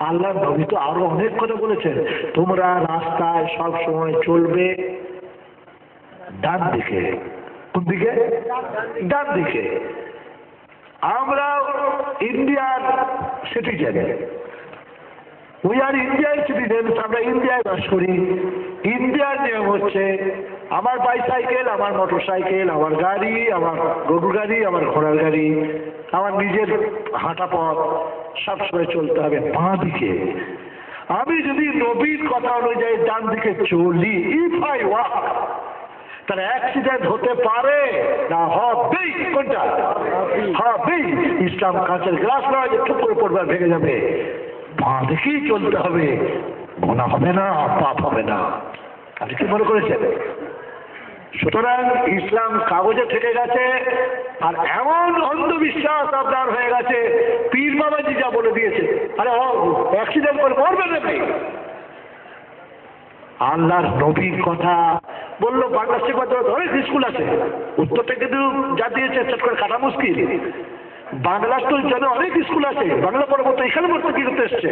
আল্লাহ নবী তো আরো অনেক কথা বলেছেন, তোমরা রাস্তায় সব সময় চলবে ডান দিকে। কোন দিকে? ডান দিকে। আমরা ইন্ডিয়ার citizen, we are Indian citizen, আমরা ইন্ডিয়ায় বাস করি। ইন্ডিয়ার নিয়ম হচ্ছে আমার বাইসাইকেল, আমার মোটর সাইকেল, আমার গাড়ি, আমার গরুর গাড়ি, আমার ঘোড়ার গাড়ি, আমার নিজের হাঁটা পথ সবসময় চলতে হবে বাঁ দিকে। আমি যদি নবীর কথা অনুযায়ী ডান দিকে চলি, ইফ আই ওয়াক, তাহলে অ্যাক্সিডেন্ট হতে পারে না, হবেই। কোনটা? হবেই। ইসলাম কাঁচের গ্লাস নয় যে টুক করে পড়বে ভেঙে যাবে। বাঁ দিকেই চলতে হবে, গুনাহ হবে না, পাপ হবে না। আপনি কি মনে করেছেন? সুতরাং ইসলাম কাগজে থেকে গেছে, আর এমন অন্ধবিশ্বাস আপনার হয়ে গেছে, পীর বাবাজি যা বলে দিয়েছে, আরে অ্যাক্সিডেন্ট করে মরবে নাকি? আল্লাহর নবীর কথা বললো। বাংলাদেশে অনেক স্কুল আছে, উত্তরটা কিন্তু যা দিয়েছে চট করে কাটা মুশকিল। বাংলাদেশ তো জানে অনেক স্কুল আছে, বাংলা পরবর্তী এখানে পড়তে কি করতে এসছে।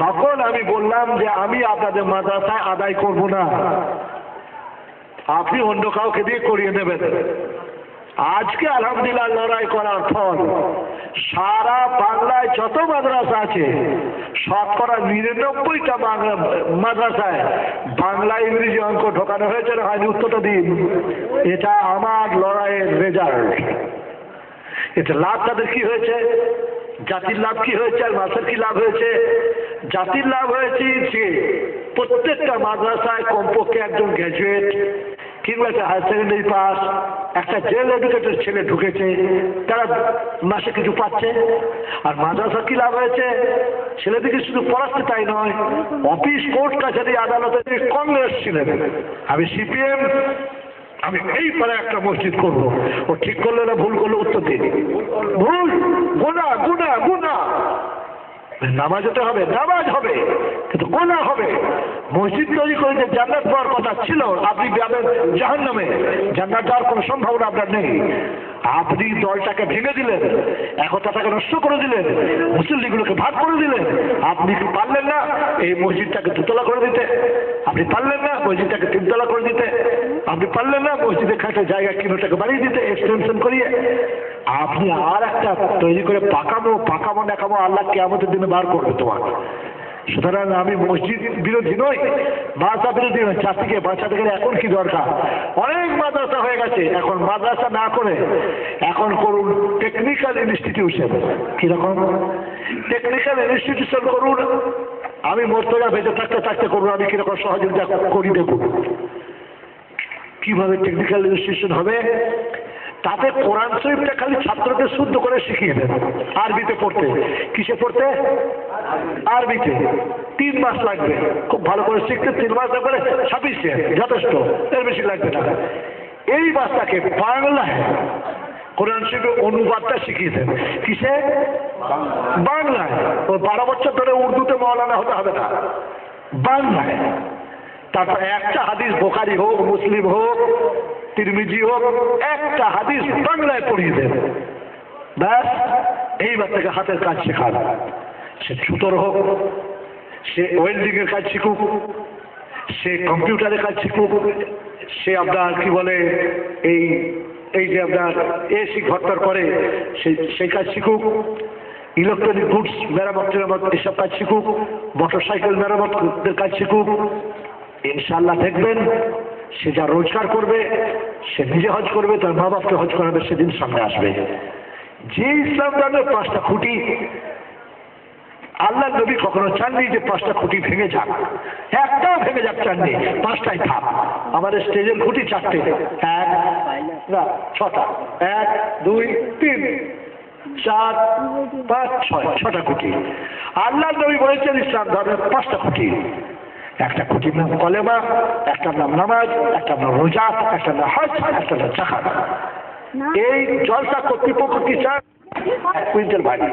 তখন আমি বললাম যে আমি আপনাদের মাদ্রাসায় আদায় করব না, আপনি অন্য কাউকে দিয়ে করিয়ে নেবেন। আজকে আলহামদুলিল্লাহ লড়াই করার ফল সারা বাংলায় যত মাদ্রাসা আছে শতকরা ৯৯টা মাদ্রাসায় বাংলা ইংরেজি অঙ্ক ঢোকানো হয়েছে না হয়নি? উত্তরটা দিন। এটা আমার লড়াইয়ের রেজাল্ট। এটা লাভ তাদের কি হয়েছে? জাতির লাভ কি হয়েছে আর মাসের কি লাভ হয়েছে? জাতির লাভ হয়েছে যে প্রত্যেকটা মাদ্রাসায় কমপক্ষে একজন গ্র্যাজুয়েট কিংবা একটা হায়ার সেকেন্ডারি পাস, একটা জেল এডুকেটেড ছেলে ঢুকেছে, তারা মাসে কিছু পাচ্ছে। আর মাদ্রাসা কি লাভ হয়েছে? ছেলেদিকে শুধু পড়াচ্ছে তাই নয়, অফিস কোর্ট কাছারি আদালতে কংগ্রেস ছিলেন, আমি সিপিএম, আমি এই পারে একটা মসজিদ করবো। ও ঠিক করলো না ভুল করলো? উত্তর দিন। ভুল, গুনাহ, গুনাহ, গুনাহ। নামাজ হতে হবে, নামাজ হবে, কিন্তু গুনাহ হবে। মসজিদ তৈরি করে যে জান্নাত পাওয়ার কথা ছিল, আপনি যাবেন জাহান্নামে, জান্নাত যাওয়ার কোনো সম্ভাবনা আপনার নেই। আপনি দলটাকে ভেঙে দিলেন, একতাটাকে নষ্ট করে দিলেন, মুসল্লিগুলোকে ভাগ করে দিলেন। আপনি কি পারলেন না এই মসজিদটাকে দুতলা করে দিতে? আপনি পারলেন না মসজিদটাকে তিনতলা করে দিতে? আপনি পারলেন না মসজিদের খাটে জায়গা কিলোটাকে বাড়িয়ে দিতে এক্সটেনশন করিয়ে? আপনি আর একটা তৈরি করে পাকাবো, পাকাবো দেখাবো, আল্লাহ কিয়ামতের দিনে বার করবে তোমার। সুতরাং আমি মসজিদ বিরোধী নই, মাদ্রাসা বিরোধী নই। জাতিকে বাঁচাতে গেলে এখন কি দরকার? অনেক মাদ্রাসা হয়ে গেছে, এখন মাদ্রাসা না করে এখন করুন টেকনিক্যাল ইনস্টিটিউশন। কিরকম? টেকনিক্যাল ইনস্টিটিউশন করুন। আমি মোর্তজা বেঁচে থাকতে থাকতে করুন, আমি কিরকম সহযোগিতা করি দেখুন। কিভাবে টেকনিক্যাল ইনস্টিটিউশন হবে? তাতে কোরআন শরীফটা খালি ছাত্রকে শুদ্ধ করে শিখিয়ে দেন, আরবিতে পড়তে। কিসে পড়তে? আরবিতে। 3 মাস লাগবে খুব ভালো করে শিখতে। 3 মাস লাগবে, 26 যথেষ্ট, এর বেশি লাগবে না। এই বাচ্চাকে বাংলায় কোরআন শরীফের অনুবাদটা শিখিয়ে দেন। কিসে? বাংলায়। ও 12 বছর ধরে উর্দুতে মৌলানা হতে হবে না, বাংলায়। তারপর একটা হাদিস বুখারী হোক, মুসলিম হোক, তিরমিজি হোক, একটা হাদিস বাংলায় পড়িয়ে দেন। ব্যাস, এই বাচ্চাকে হাতের কাজ শেখান। সে ছুতোর হোক, সে ওয়েল্ডিং এর কাজ শিখুক, সে কম্পিউটারের কাজ শিখুক, সে আপনার কি বলে এই যে আপনার এসি ঘরটার করে সেই কাজ শিখুক, ইলেকট্রনিক গুডস মেরামত এসব কাজ শিখুক, মোটর সাইকেল মেরামতের কাজ শিখুক। ইনশাআল্লাহ দেখবেন সে যা রোজগার করবে, সে নিজে হজ করবে, তার মা বাপকে হজ করাবে, সেদিন সামনে আসবে। যে ইসলাম ধর্মের 5টা খুঁটি, আল্লাহ নবী কখনো চাননি যে 5টা খুঁটি ভেঙে যাক, একটাও ভেঙে যাক চাননি, 5টাই থাক। আমাদের স্টেজের খুঁটি 4টে, 6টা, 1, 2, 3, 4, 5, 6, 6টা খুঁটি। আল্লাহ নবী বলেছেন ইসলাম ধর্মের 5টা খুঁটি। একটা খুঁটির নাম কলেমা, একটার নাম নামাজ, একটার নাম রোজা, একটার নাম হজ, একটার নাম জাকাত। এই জলসা কর্তৃপক্ষ কি চান? 1 কুইন্টাল ভারী।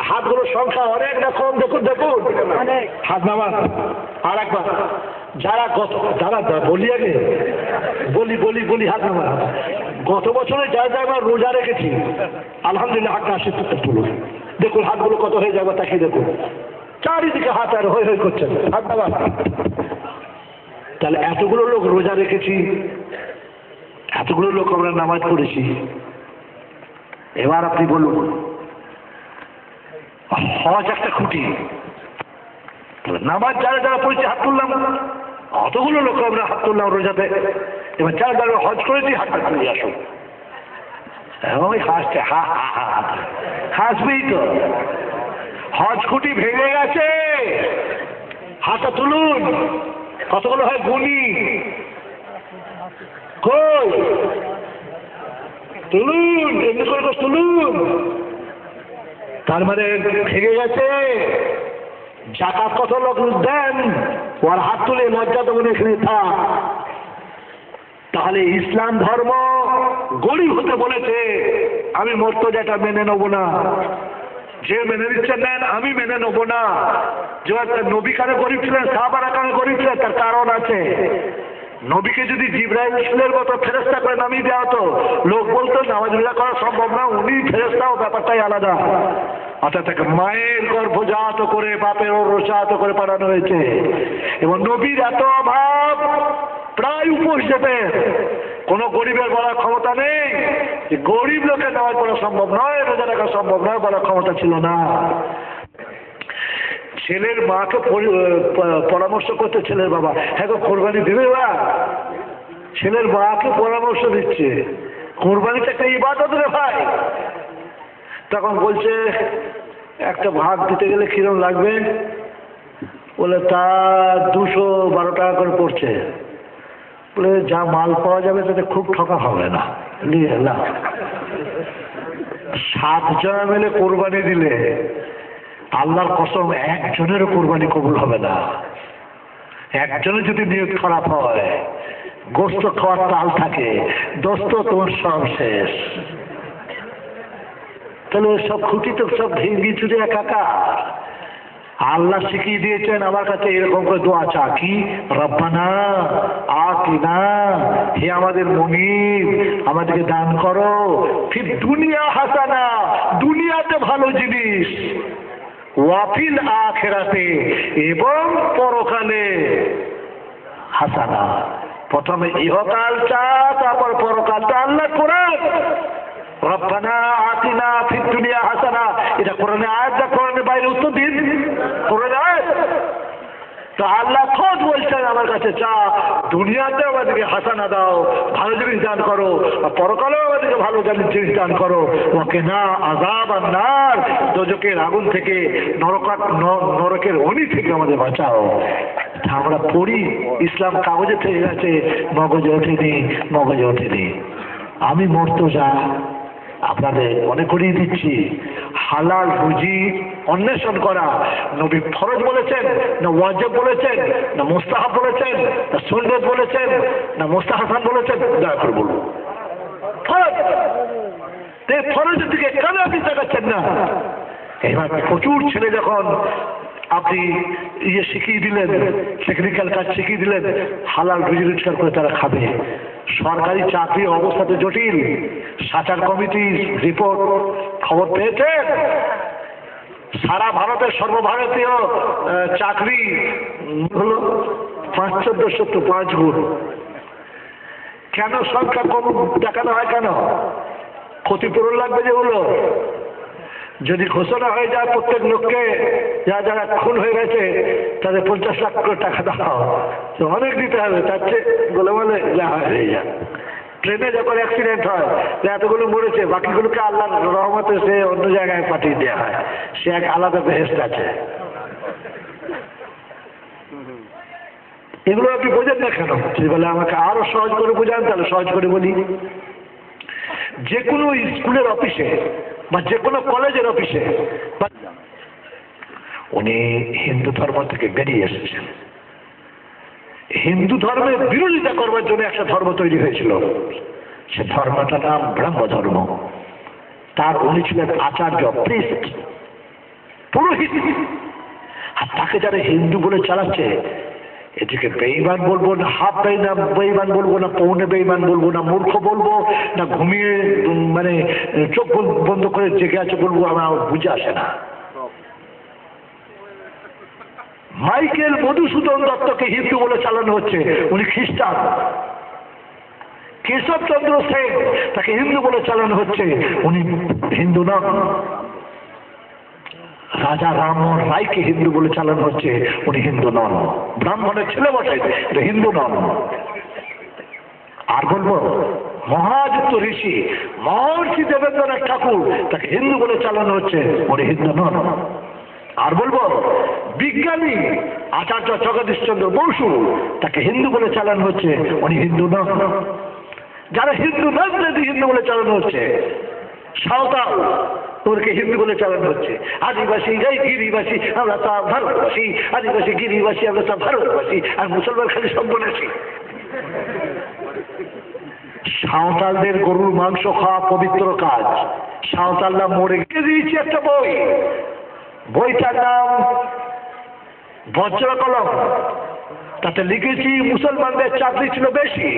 হাতগুলো সংখ্যা অনেক রকম, দেখুন দেখুন, হাত নামান। আর একবার যারা বলি আগে বলি হাত নামা। গত বছরে যা আমরা রোজা রেখেছি আলহামদুলিল্লাহ, হাতটা আসে তুলুন, দেখুন হাতগুলো কত হয়ে যাবে তাকিয়ে দেখুন, চারিদিকে হাত আর হয়ে করছেন, হাত নামা। তাহলে এতগুলো লোক রোজা রেখেছি, এতগুলো লোক আমরা নামাজ পড়েছি, এবার আপনি বলুন হজ একটা খুঁটি, নামাজ যারা যারা পড়েছি হাত তুললাম, অতগুলো লোক আমরা হাত তুললাম রোজাতে, এবার যারা যারা হজ করেছি হাতটা তুলে আসুন। ওই হাসছে, হাসবেই তো, হজ খুঁটি ভেঙে গেছে, হাতটা তুলুন। কতগুলো হয় গুনি, কই তুলুন, এমনি করে তুলুন। তার মানে ভেঙে গেছে। জাকাত কত লোক দেন, ওর হাত তুলে লজ্জা তো মনে এখানে থাক। তাহলে ইসলাম ধর্ম গরিব হতে বলেছে, আমি মর্যাদাটা মেনে নেব না। যে মেনে নিচ্ছেন নেন, আমি মেনে নেবো না। যে নবী কানে গরিব ছিলেন, সাহাবারা কানে গরিব ছিলেন, তার কারণ আছে। নবীকে যদি জিবরাইলের মতো ফেরেশতা করে নামিয়ে দেওয়া হতো, লোক বলতো নামাজ রোজা করা সম্ভব না, উনি ফেরেশতা, ব্যাপারটাই আলাদা। অর্থাৎ মায়ের গর্ভজাত করে, বাপের রোজাত করে পাঠানো হয়েছে। এবং নবীর এত অভাব, প্রায় উপোস যেতেন। কোন গরিবের বলার ক্ষমতা নেই, গরিব লোকের নামাজ পড়া সম্ভব নয়, রোজা রাখা সম্ভব নয়, বলার ক্ষমতা ছিল না। ছেলের মাকে পরামর্শ করতে ছেলের বাবা, হ্যাঁ গো কোরবানি দেবে বা? ছেলের মাকে পরামর্শ দিচ্ছে, কোরবানিটা একটা ইবাদত রে ভাই। তখন বলছে একটা ভাগ দিতে গেলে কিরম লাগবে? বলে তা 212 টাকা করে পড়ছে। বলে যা মাল পাওয়া যাবে তাতে খুব ঠকা হবে না, নিয়ে না। 7 জন মিলে কোরবানি দিলে আল্লাহর কসম একজনেরও কোরবানি কবুল হবে না। একজনের যদি নিয়ত খারাপ হয়, গোস্ত খাওয়ার তাল থাকে, দোস্ত তোমার সব শেষ। তাহলে সব খুঁটি তো সব ভেঙে চুরে একাকার। আল্লাহ শিখিয়ে দিয়েছেন আমার কাছে এরকম করে দোয়া চা, কি রব্বানা আতিনা, হে আমাদের মুনিব আমাদেরকে দান করো, ফির দুনিয়া হাসানা, দুনিয়াতে ভালো জিনিস, ওয়াফিল আখিরাতে, এবং পরকালে হাসানা। প্রথমে ইহকাল চা, তারপর পরকালটা। আল্লাহ কোরআন রব্বানা আতিনা ফিদ দুনিয়া হাসানা, এটা কোরআনে আয়াত, যা কোরআনের বাইরে উত্তর দিন, কোরআনে আয়াত। তো আল্লাহ খোদ বলছেন আমার কাছে চা, দুনিয়াতে আমাদেরকে হাসানা দাও, ভালো জিনিস দান করো, আর পরকালেও আমাদেরকে ভালো জিনিস দান করো। ওকে না আযাব আর নার, দোজখের আগুন থেকে, নরকের অগ্নি থেকে আমাদের বাঁচাও। আমরা পড়ি, ইসলাম কাগজে থেকে গেছে, মগজে ওঠেনি। আমি মর্তজা আপনাদের মনে করিয়ে দিচ্ছি, হালাল রুজি অন্বেষণ করা নবী ফরজ বলেছেন না ওয়াজিব বলেছেন, না মুস্তাহাব বলেছেন, না সুন্নাত বলেছেন, না মুস্তাহাসান বলেছেন? দয়া করে বলুন ফরজ। ফরজের দিকে কেন আপনি তাকাচ্ছেন না? এবার প্রচুর ছেলে যখন আপনি শিখিয়ে দিলেন, টেকনিক্যাল কাজ শিখিয়ে দিলেন, হালাল রুজি রোজগার করে তারা খাবে। সরকারি চাকরি অবস্থাতে জটিল। সাচার কমিটির রিপোর্ট খবর পেয়েছেন? সারা ভারতের সর্বভারতীয় চাকরি হলো 5,14,5 গুণ। কেন সংখ্যা কম দেখানো হয়? কেন? ক্ষতিপূরণ লাগবে যেগুলো। যদি ঘোষণা হয়ে যায় প্রত্যেক লোককে যারা খুন হয়ে গেছে তাদের 50 লাখ করে টাকা দাও, তো অনেক দিতে হবে, তার চেয়ে গোলমালে যা হয়ে যায়। ট্রেনে যখন অ্যাক্সিডেন্ট হয়, এতগুলো মরেছে, বাকিগুলোকে আল্লাহর রহমতে সে অন্য জায়গায় পাঠিয়ে দেওয়া হয়, সে এক আলাদা বেহেশত আছে। এগুলো আপনি বোঝেন না কেন? বলে আমাকে আরো সহজ করে বোঝান, তাহলে সহজ করে বলি। যে কোনো স্কুলের অফিসে বা যে কোনো কলেজের অফিসে, উনি হিন্দু ধর্ম থেকে বেরিয়ে এসেছেন। হিন্দু ধর্মের বিরোধিতা করবার জন্য একটা ধর্ম তৈরি হয়েছিল, সে ধর্মটার নাম ব্রহ্ম ধর্ম। তার উনি ছিলেন আচার্য, প্রিস্ট, পুরোহিত। আর তাকে যারা হিন্দু বলে চালাচ্ছে, এদিকে বেঈমান বলবো না, হাফ বেঈমান বলবো না, পৌনে বেঈমান বলবো না, মূর্খ বলবো না, ঘুমিয়ে মানে চোখ বন্ধ করে জেগে আছে বলবো, আমার বুঝে আসে না। মাইকেল মধুসূদন দত্তকে হিন্দু বলে চালানো হচ্ছে, উনি খ্রিস্টান। কেশবচন্দ্র সেন তাকে হিন্দু বলে চালানো হচ্ছে, উনি হিন্দু নন। রাজা রামমোহন রায়কে হিন্দু বলে চালানো হচ্ছে, উনি হিন্দু নন। ব্রাহ্মণের ছেলে বটে, হিন্দু নন। আর বলবো মহাযুক্ত ঋষি মহর্ষি দেবেন্দ্রনাথ ঠাকুর, তাকে হিন্দু বলে চালানো হচ্ছে, উনি হিন্দু নন। আর বলবো বিজ্ঞানী আচার্য জগদীশ চন্দ্র বসু, তাকে হিন্দু বলে চালানো হচ্ছে, উনি হিন্দু নন। যারা হিন্দু নন যদি হিন্দু বলে চালানো হচ্ছে, সাঁওতাল ওদেরকে হিন্দু বলে চালানো হচ্ছে। আদিবাসী যাই গিরিবাসী, আমরা তা ভারতবাসী, আদিবাসী গিরিবাসী, আমরা তা ভারতবাসী। আর মুসলমান খালি সর্বনাশী। সাঁওতালদের গরুর মাংস খাওয়া পবিত্র কাজ। সাঁওতালরা মরে গিয়ে দিয়েছি একটা বই, বইটার নাম বজ্র কলম। তাতে লিখেছি মুসলমানদের চাকরি ছিল বেশি,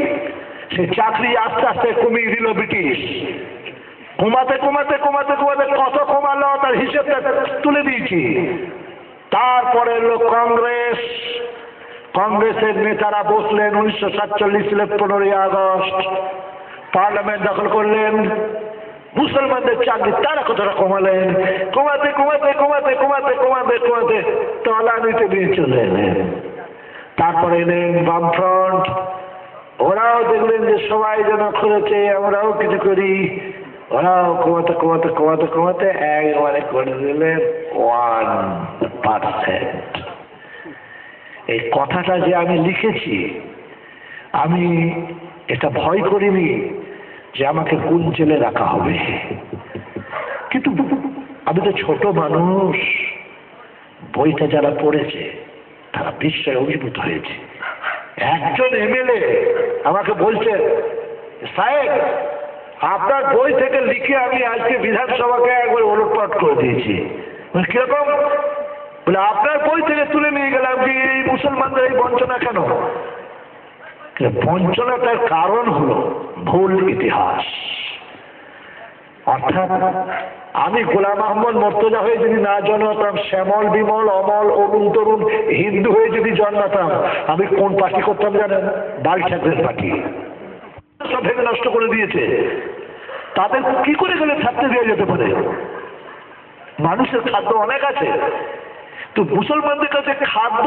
সে চাকরি আস্তে আস্তে কমিয়ে দিল ব্রিটিশ। কমাতে কমাতে কমাতে কমাতে কত কমালো তার হিসেবটা তুলে দিয়েছি। তারপরে এলো কংগ্রেস। কংগ্রেসের নেতারা বসলেন 1947 সালের 15ই আগস্ট, পার্লামেন্ট দখল করলেন। মুসলমানদের চাকরি তারা কতটা কমালেন, কমাতে কমাতে কমাতে কমাতে কমাতে কমাতে তলানিতে নিয়ে চলে এলেন। তারপরে এলেন বামফ্রন্ট, ওরাও দেখলেন যে সবাই যেন করেছে, আমরাও কিছু করি। ওরাও কমাতে কমাতে কমাতে কমাতে একবারে করে দিলেন 1%। এই কথাটা যে আমি লিখেছি, আমি এটা ভয় করিনি যে আমাকে কোন জেলে রাখা হবে, কিন্তু আমি তো ছোট মানুষ। বইটা যারা পড়েছে তারা বিস্ময়ে অভিভূত হয়েছে। একজন এমএলএ আমাকে বলছে, সাহেব আপনার বই থেকে লিখে আমি আজকে বিধানসভাকে একবার ওলটপাট করে দিয়েছি। কিরকম? বলে আপনার বই থেকে তুলে নিয়ে গেলাম যে এই মুসলমানদের এই বঞ্চনা কেন। বঞ্চনাটার কারণ হলো ভুল ইতিহাস। অর্থাৎ আমি গোলাম আহমদ মর্তজা হয়ে যদি না জন্মাতাম, শ্যামল বিমল অমল অরুণ তরুণ হিন্দু হয়ে যদি জন্মাতাম, আমি কোন পার্টি করতাম জানেন? বাল ঠাকুরের পার্টি। সব ভেবে নষ্ট করে দিয়েছে। তাদের কি করে গেলে থাকতে দেওয়া যেতে পারে? মানুষের খাদ্য অনেক আছে, তো মুসলমানদের কাছে খাদ্য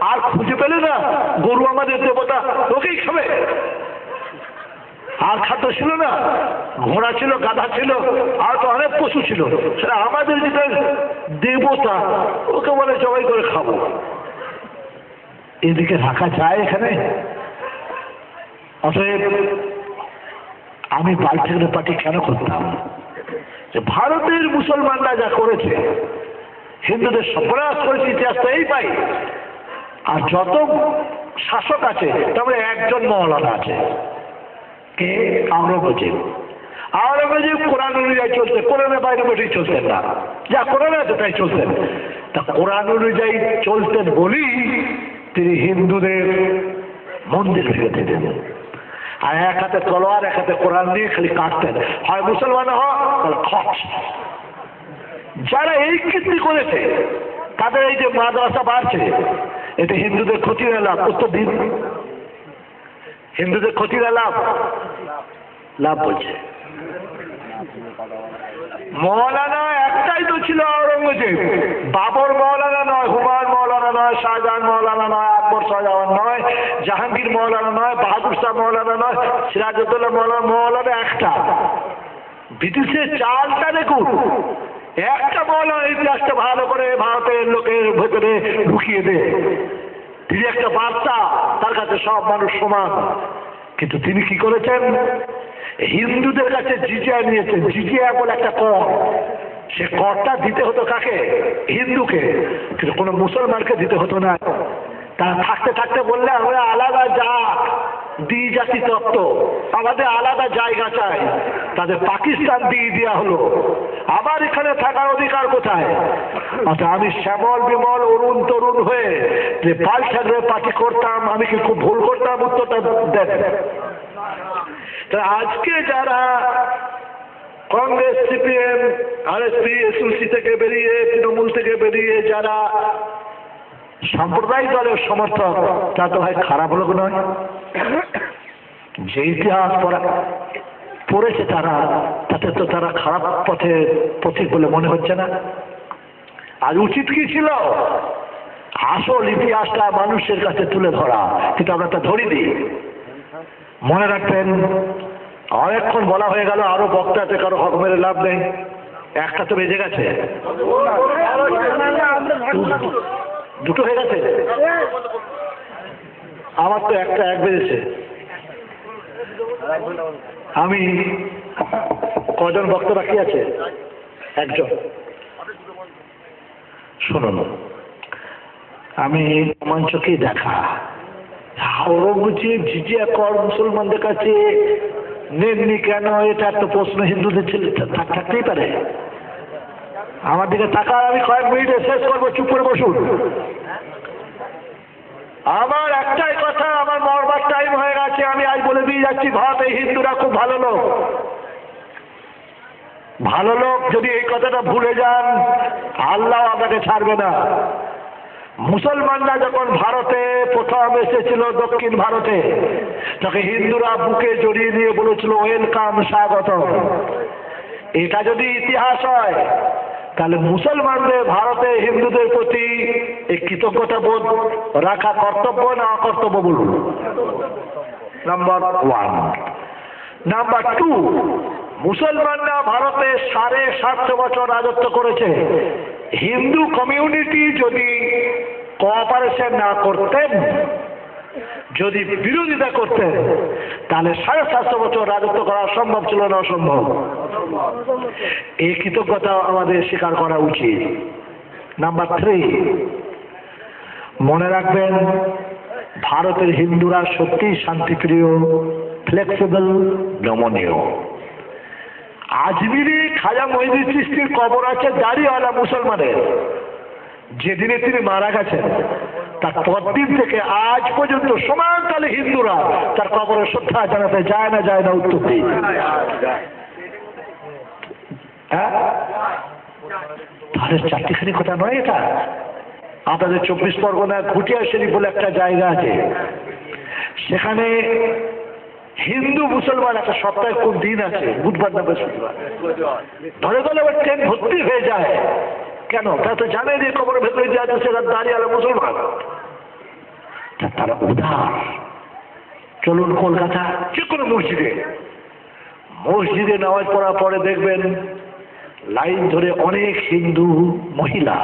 আর খুঁজে পেলে না। গরু আমাদের দেবতা, ওকেই খাবে। আর খাদ্য ছিল না, ঘোড়া ছিল, গাধা ছিল, আর তো অনেক পশু ছিল। সেটা আমাদের যেটা দেবতা, ওকে বলে জবাই করে খাবো। এদিকে রাখা যায় এখানে? অতএব আমি বাল ঠাকুরের পার্টি কেন করতাম? যে ভারতের মুসলমানরা যা করেছে, হিন্দুদের সর্বনাশ করেছে, ইতিহাস তো এই পাই। আর যত শাসক আছে তারপরে একজন মওলানা আছে, কে? আওরঙ্গজেব। আওরঙ্গজেব কোরআন অনুযায়ী চলতেন, কোরআনের বাইরে বসেই চলতেন না, যা কোরআন আছে তাই চলতেন। তা কোরআন অনুযায়ী চলতেন বলি তিনি হিন্দুদের মন্দির ভেঙে দিতেন। আর এক হাতে তলোয়ার, এক হাতে কোরআন নিয়ে খালি কাটতেন, হয় মুসলমান হয় খচ। যারা এই কীর্তি করেছে তাদের এই যে মাদ্রাসা বাড়ছে, এতে হিন্দুদের ক্ষতির লাভ। উত্তর দিন, হিন্দুদের ক্ষতির লাভ লাভ বলছে। মৌলানা একটাই তো ছিল আওরঙ্গজেব, বাবর মৌলানা নয়, হুমায়ুন মৌলানা নয়, শাহজাহান মৌলানা নয়, আকবর শাহজাহান নয়, জাহাঙ্গীর মৌলানা নয়, বাহাদুর শাহ মৌলানা নয়, সিরাজউদ্দৌলা মৌলানা। মৌলানা একটা। ব্রিটিশের চালটা দেখুন, একটা মৌলানা ইতিহাসটা ভালো করে ভারতের লোকের ভেতরে ঢুকিয়ে দেয়। তিনি একটা বার্তা, তার কাছে সব মানুষ সমান। কিন্তু তিনি কি করেছেন? হিন্দুদের কাছে জিজিয়া নিয়েছেন। জিজিয়া বলে একটা কর, সে করটা দিতে হতো কাকে? হিন্দুকে, কিন্তু কোনো মুসলমানকে দিতে হতো না। তারা থাকতে থাকতে বললে আমরা আলাদা জাত, দ্বিজাতি তত্ত্ব, আমাদের আলাদা জায়গা চাই, তাদের পাকিস্তান দিয়ে দেওয়া হলো, আবার এখানে থাকার অধিকার কোথায়? আচ্ছা, আমি শ্যামল বিমল অরুণ তরুণ হয়ে যে পাল ঠাকরে পার্টি করতাম, আমি কি খুব ভুল করতাম? উত্তরটা দেন। আজকে যারা কংগ্রেস, সিপিএম, আরএসপি, এসএলসি থেকে বেরিয়ে, তৃণমূল থেকে বেরিয়ে যারা সাম্প্রদায়িক দলের সমর্থক, তা তো ভাই খারাপ লোক নয়। যে ইতিহাস পড়েছে তারা, তাতে তো তারা খারাপ পথে পথিক বলে মনে হচ্ছে না। আর উচিত কি ছিল? আসল ইতিহাসটা মানুষের কাছে তুলে ধরা, কিন্তু আমরা তা ধরি দিই। মনে রাখবেন, অনেকক্ষণ বলা হয়ে গেল, আরো বক্তাতে কারো হক মেরে লাভ নেই, একটা তো বেজে গেছে, দুটো হয়ে গেছে, আমার তো একটা এক বেজেছে। আমি কজন বক্তা বাকি আছে? একজন। শুনুন, আমি রোমাঞ্চকেই দেখা, ঔরঙ্গজেব জিজিয়া কর মুসলমানদের কাছে নেননি কেন, এটা একটা প্রশ্ন হিন্দুদের ছেলে থাকতেই পারে। আমার দিকে তাকা, আমি কয়েক মিনিটে শেষ করবো, চুপ করে বসুন। আমার একটাই কথা, আমার মরবার টাইম হয়ে গেছে, আমি আজ বলে দিয়ে যাচ্ছি, ভারতে হিন্দুরা খুব ভালো লোক। ভালো লোক যদি এই কথাটা ভুলে যান, আল্লাহ আপনাকে ছাড়বে না। মুসলমানরা যখন ভারতে প্রথম এসেছিল, দক্ষিণ ভারতে, তখন হিন্দুরা বুকে জড়িয়ে নিয়ে বলেছিল ওয়েলকাম, স্বাগত। এটা যদি ইতিহাস হয়, তাহলে মুসলমানদের ভারতে হিন্দুদের প্রতি এই কৃতজ্ঞতা বোধ রাখা কর্তব্য না অকর্তব্য বলুন? নাম্বার 1। নাম্বার 2, মুসলমানরা ভারতে 750 বছর রাজত্ব করেছে। হিন্দু কমিউনিটি যদি কোঅপারেশন না করতেন, যদি বিরোধিতা করতেন, তাহলে 750 বছর রাজত্ব করা সম্ভব ছিল না? অসম্ভব। এই কৃতজ্ঞতা আমাদের স্বীকার করা উচিত। নাম্বার 3, মনে রাখবেন, ভারতের হিন্দুরা সত্যিই শান্তিপ্রিয়, ফ্লেক্সিবল, নমনীয়। আজমিরে খাজা মঈনুদ্দিন চিশতির কবর আছে দাড়িওয়ালা মুসলমানের। যেদিনে তিনি মারা গেছেন, তার পরদিন থেকে আজ পর্যন্ত সমানকালে হিন্দুরা তার কবরে শ্রদ্ধা জানাতে যায় না? উত্তর দিই। তাহলে চারটিখানি কথা নয় এটা। আপনাদের 24 পরগনা ঘুটিয়া শরীফ বলে একটা জায়গা আছে, সেখানে হিন্দু মুসলমান একটা সপ্তাহে কোন দিন আছে, বুধবার না বৃহস্পতিবার, ধরে আবার ট্রেন ভর্তি হয়ে যায়। কেন? তা তো জানে যে কবরের ভেতরে যে আছে সেটা দাঁড়িয়ে মুসলমান, তারা উদার। চলুন কলকাতা যে কোনো মসজিদে নামাজ পড়ার পরে দেখবেন লাইন ধরে অনেক হিন্দু মহিলা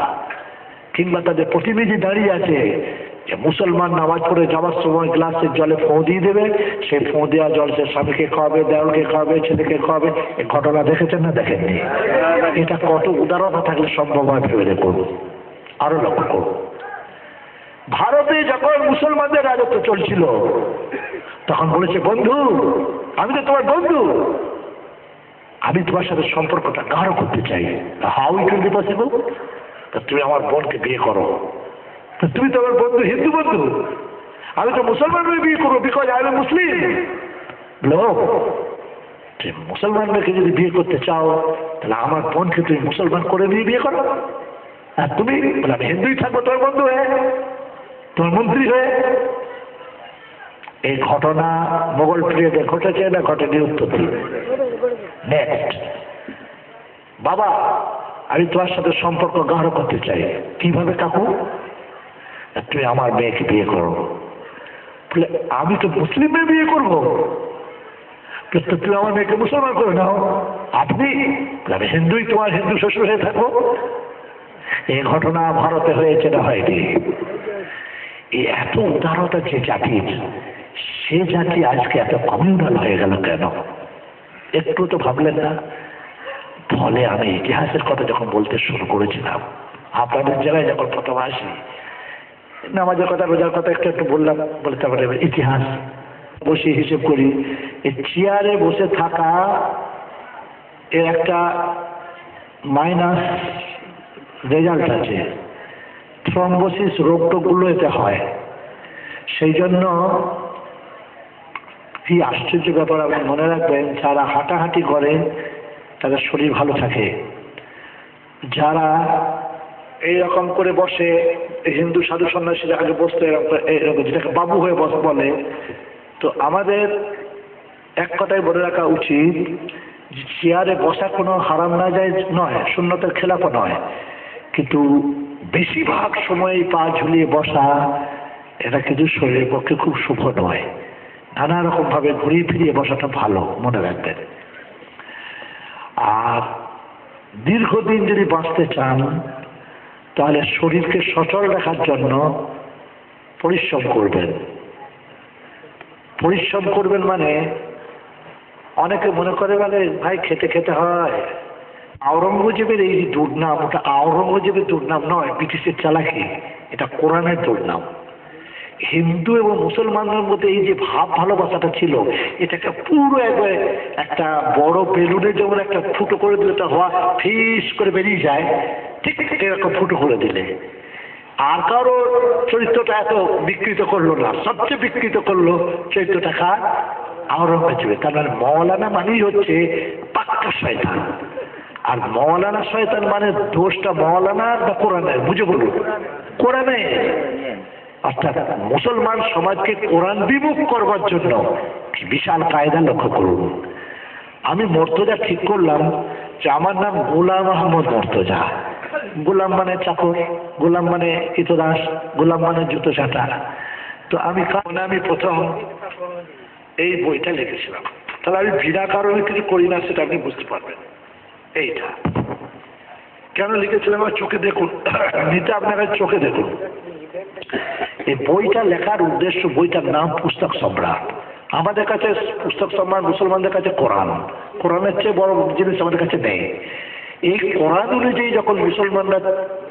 কিংবা তাদের প্রতিনিধি দাঁড়িয়ে আছে, যে মুসলমান নামাজ পড়ে যাওয়ার সময় গ্লাসের জলে ফোঁ দিয়ে দেবে, সেই ফোঁ দেওয়া জল সে স্বামীকে খাওয়াবে, দেওয়ালকে খাওয়াবে, ছেলেকে খাওয়াবে। এই ঘটনা দেখেছেন না দেখেননি? এটা কত উদারতা থাকলে সম্ভব হয় ভেবে দেখুন, আরো লক্ষ্য করুন। ভারতে যখন মুসলমানদের রাজত্ব চলছিল, তখন বলেছে, বন্ধু, আমি তো তোমার বন্ধু, আমি তোমার সাথে সম্পর্কটা গাঢ় করতে চাই। How it will be possible? তুমি আমার বোনকে বিয়ে করো। তুমি তো আমার বন্ধু, হিন্দু বন্ধু, আমি তো মুসলমান মেয়ে বিয়ে করবো, বিকজ আই এম মুসলিম। মুসলমান মেয়েকে যদি বিয়ে করতে চাও, তাহলে আমার বোনকে তুমি মুসলমান করে নিয়ে বিয়ে করো। আর তুমি বলে আমি হিন্দুই থাকবো তোমার বন্ধু হয়ে, তোমার মন্ত্রী হয়ে। এই ঘটনা মোগল পিরিয়ডে ঘটেছে না ঘটেনি? উত্তর দিন। নেক্সট, বাবা, আমি তোমার সাথে সম্পর্ক গাঢ় করতে চাই। কিভাবে কাকু? তুমি আমার মেয়েকে বিয়ে করো। বলে আমি তো মুসলিম মেয়ে বিয়ে করবো, তুমি আমার মেয়েকে মুসলমান করে নাও। আপনি? আমি হিন্দুই, তোমার হিন্দু শ্বশুর হয়ে থাকবো। এই ঘটনা ভারতে হয়েছে না হয়নি? এই এত উদারতা যে জাতির, সে জাতি আজকে এত কমিউনাল হয়ে গেল কেন? একটু তো ভাবলেন না? ফলে আমি ইতিহাসের কথা যখন বলতে শুরু করেছিলাম, আপনাদের জায়গায় যখন প্রথম আসি, নামাজের কথা, রোজার কথা একটু বললাম, বলে তারপরে ইতিহাস। বসে হিসেব করি, এই চেয়ারে বসে থাকা এর একটা মাইনাস রেজাল্ট আছে, থ্রম্বোসিস রোগটোগুলো এতে হয়। সেই জন্য কি আশ্চর্য ব্যাপার, আপনি মনে রাখবেন, যারা হাঁটাহাঁটি করে তাদের শরীর ভালো থাকে। যারা এইরকম করে বসে, হিন্দু সাধু সন্ন্যাসীরা আগে বসতো এরকম, যেটাকে বাবু হয়ে বলে, তো আমাদের এক কথায় বলে রাখা উচিত, চেয়ারে বসা কোনো হারাম না যায় নয়, সুন্নতের খেলাফও নয়, কিন্তু বেশিরভাগ সময় পা ঝুলিয়ে বসা এটা কিন্তু শরীরের পক্ষে খুব শুভ নয়। নানা রকম ভাবে ঘুরিয়ে ফিরিয়ে বসাটা ভালো, মনে রাখবেন। আর দীর্ঘদিন যদি বাঁচতে চান তাহলে শরীরকে সচল রাখার জন্য পরিশ্রম করবেন। পরিশ্রম করবেন মানে অনেকে মনে করে বলে ভাই খেতে খেতে হয়। আওরঙ্গজেবের এই দুর্নাম, ওটা আওরঙ্গজেবের দুর্নাম নয়, ব্রিটিশের চালাকি, এটা কোরআনের দুর্নাম। হিন্দু এবং মুসলমানদের মধ্যে এই যে ভাব ভালোবাসাটা ছিল, এটাকে পুরো একবার একটা বড় বেলুনের যেমন একটা ফুটো করে দিলে তা হওয়া ফিস করে বেরিয়ে যায়, ঠিক এরকম ফুটো করে দিলে। আর কারো চরিত্রটা এত বিকৃত করলো না, সবচেয়ে বিকৃত করলো চরিত্রটা আওরঙ্গজেবের। তার মানে মৌলানা মানেই হচ্ছে পাক্কা শয়তান। আর মৌলানা শয়তান মানে দোষটা মৌলানার বা কোরআনের, বুঝে বলুন, কোরআনের। অর্থাৎ মুসলমান সমাজকে কোরআন বিমুখ করবার জন্য বিশাল কায়দা লক্ষ্য করুন। আমি মর্তজা ঠিক করলাম যে আমার নাম গোলাম আহমদ মর্তজা। গোলাম মানে চাকর, গোলাম মানে কৃতদাস, গোলাম মানে জুতো চাটা। তো আমি প্রথম এই বইটা লিখেছিলাম। তাহলে আমি বিনা কারণে কিছু করি না, সেটা আপনি বুঝতে পারবেন। এইটা কেন লিখেছিলাম আমার চোখে দেখুন, নিতে আপনার চোখে দেখুন। এই বইটা লেখার উদ্দেশ্য, বইটার নাম পুস্তক সম্রাট। আমাদের কাছে পুস্তক সম্রাট মুসলমানদের কাছে কোরআন, কোরআনের চেয়ে বড় জিনিস আমাদের কাছে নেই। এই কোরআন অনুযায়ী যখন মুসলমানরা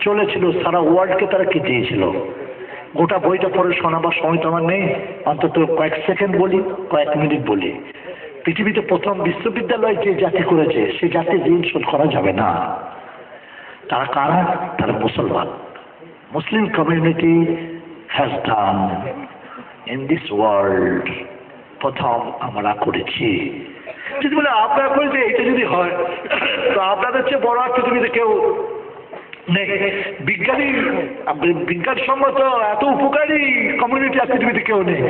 চলেছিল, সারা ওয়ার্ল্ডকে তারা কি দিয়েছিল, গোটা বইটা পড়ে শোনাবার সময় তো আমার নেই, অন্তত কয়েক সেকেন্ড বলি, কয়েক মিনিট বলি। পৃথিবীতে প্রথম বিশ্ববিদ্যালয় যে জাতি করেছে, সেই জাতির ঋণ শোধ করা যাবে না। তারা কারা? তারা মুসলমান। Muslim community has done in this world, প্রথম আমরা করেছি। যদি বলে আপনারা করেছে, এটা যদি হয় তো আপনাদের চেয়ে বড় আর পৃথিবীতে কেউ নেই। বিজ্ঞানসম্মত এত উপকারী কমিউনিটি আর পৃথিবীতে কেউ নেই।